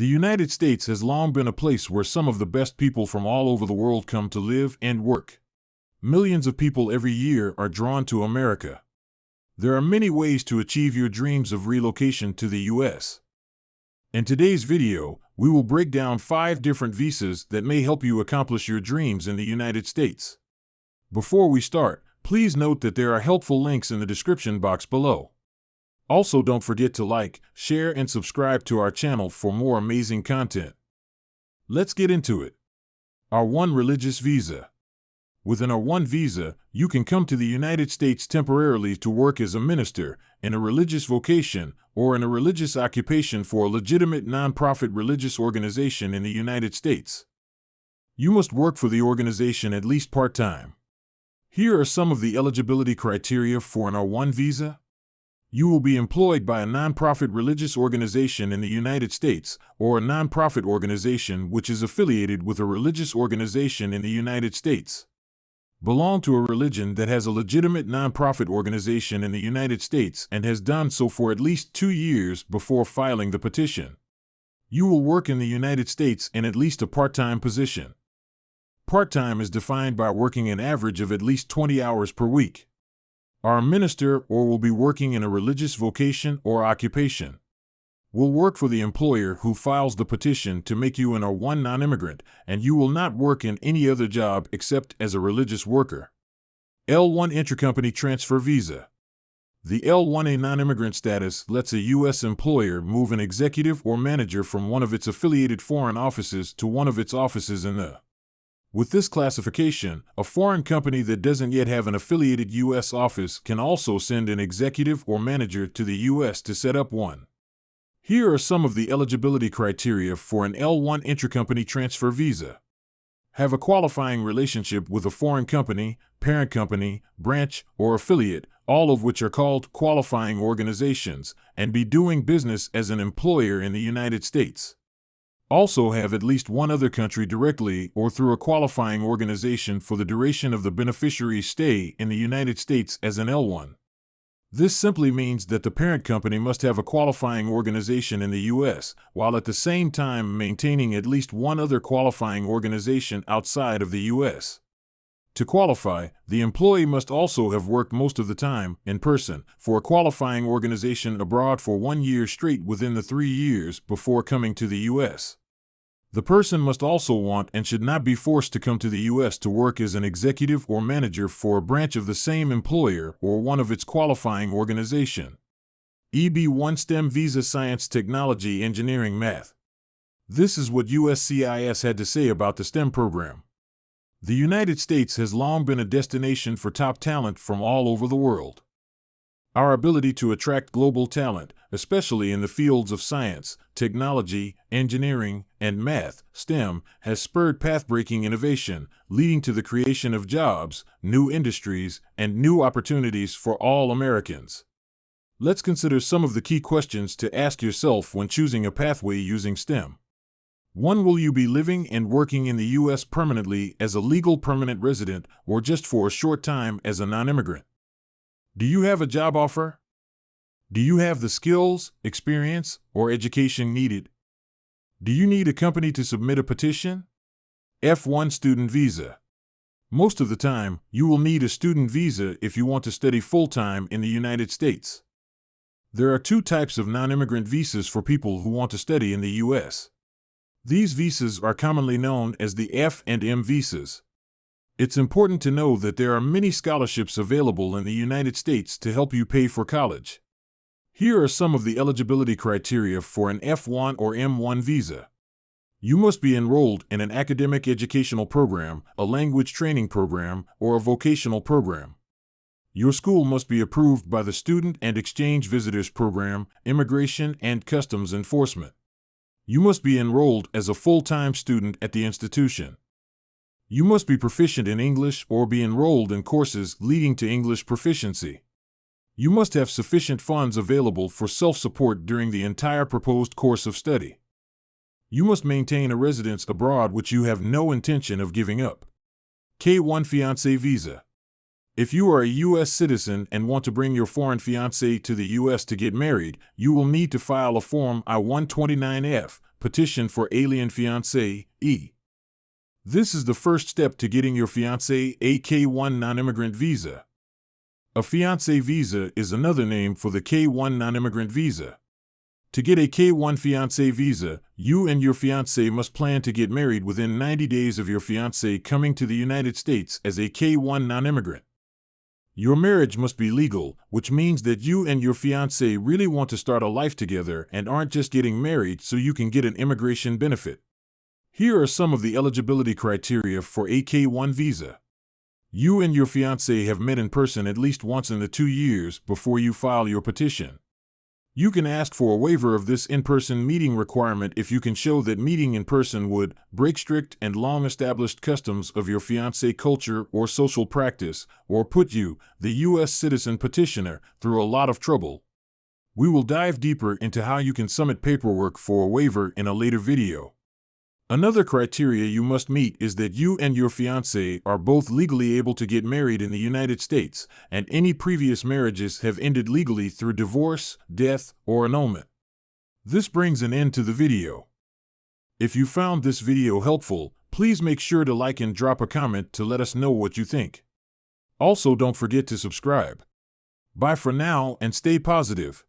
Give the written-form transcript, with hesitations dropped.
The United States has long been a place where some of the best people from all over the world come to live and work. Millions of people every year are drawn to America. There are many ways to achieve your dreams of relocation to the U.S. In today's video, we will break down 5 different visas that may help you accomplish your dreams in the United States. Before we start, please note that there are helpful links in the description box below. Also, don't forget to like, share, and subscribe to our channel for more amazing content. Let's get into it. R1 Religious Visa. With an R1 visa, you can come to the United States temporarily to work as a minister, in a religious vocation, or in a religious occupation for a legitimate nonprofit religious organization in the United States. You must work for the organization at least part-time. Here are some of the eligibility criteria for an R1 visa. You will be employed by a nonprofit religious organization in the United States, or a nonprofit organization which is affiliated with a religious organization in the United States. Belong to a religion that has a legitimate nonprofit organization in the United States and has done so for at least 2 years before filing the petition. You will work in the United States in at least a part-time position. Part-time is defined by working an average of at least 20 hours per week. Are a minister or will be working in a religious vocation or occupation. Will work for the employer who files the petition to make you an R1 non-immigrant, and you will not work in any other job except as a religious worker. L1 Intra-Company Transfer Visa. The L1A non-immigrant status lets a U.S. employer move an executive or manager from one of its affiliated foreign offices to one of its offices in the. With this classification, a foreign company that doesn't yet have an affiliated U.S. office can also send an executive or manager to the U.S. to set up one. Here are some of the eligibility criteria for an L1 Intra-Company Transfer Visa. Have a qualifying relationship with a foreign company, parent company, branch, or affiliate, all of which are called qualifying organizations, and be doing business as an employer in the United States. Also have at least one other country directly or through a qualifying organization for the duration of the beneficiary's stay in the United States as an L1. This simply means that the parent company must have a qualifying organization in the U.S., while at the same time maintaining at least one other qualifying organization outside of the U.S. To qualify, the employee must also have worked most of the time, in person, for a qualifying organization abroad for 1 year straight within the 3 years before coming to the U.S. The person must also want and should not be forced to come to the U.S. to work as an executive or manager for a branch of the same employer or one of its qualifying organization. EB1 STEM Visa Science, Technology, Engineering, Math. This is what USCIS had to say about the STEM program. The United States has long been a destination for top talent from all over the world. Our ability to attract global talent, especially in the fields of science, technology, engineering, and math, STEM, has spurred path-breaking innovation, leading to the creation of jobs, new industries, and new opportunities for all Americans. Let's consider some of the key questions to ask yourself when choosing a pathway using STEM. 1. Will you be living and working in the U.S. permanently as a legal permanent resident or just for a short time as a non-immigrant? Do you have a job offer? Do you have the skills, experience, or education needed? Do you need a company to submit a petition? F1 Student Visa. Most of the time, you will need a student visa if you want to study full-time in the United States. There are 2 types of non-immigrant visas for people who want to study in the U.S. These visas are commonly known as the F and M visas. It's important to know that there are many scholarships available in the United States to help you pay for college. Here are some of the eligibility criteria for an F1 or M1 visa. You must be enrolled in an academic educational program, a language training program, or a vocational program. Your school must be approved by the Student and Exchange Visitors Program, Immigration and Customs Enforcement. You must be enrolled as a full-time student at the institution. You must be proficient in English or be enrolled in courses leading to English proficiency. You must have sufficient funds available for self-support during the entire proposed course of study. You must maintain a residence abroad which you have no intention of giving up. K1 Fiancé Visa. If you are a U.S. citizen and want to bring your foreign fiancé to the U.S. to get married, you will need to file a Form I-129F, petition for alien fiancé, E. This is the first step to getting your fiancé a K-1 non-immigrant visa. A fiancé visa is another name for the K-1 non-immigrant visa. To get a K-1 fiancé visa, you and your fiancé must plan to get married within 90 days of your fiancé coming to the United States as a K-1 non-immigrant. Your marriage must be legal, which means that you and your fiancé really want to start a life together and aren't just getting married so you can get an immigration benefit. Here are some of the eligibility criteria for a K-1 visa. You and your fiancé have met in person at least once in the 2 years before you file your petition. You can ask for a waiver of this in-person meeting requirement if you can show that meeting in person would break strict and long-established customs of your fiancé culture or social practice, or put you, the U.S. citizen petitioner, through a lot of trouble. We will dive deeper into how you can submit paperwork for a waiver in a later video. Another criteria you must meet is that you and your fiancé are both legally able to get married in the United States, and any previous marriages have ended legally through divorce, death, or annulment. This brings an end to the video. If you found this video helpful, please make sure to like and drop a comment to let us know what you think. Also, don't forget to subscribe. Bye for now and stay positive.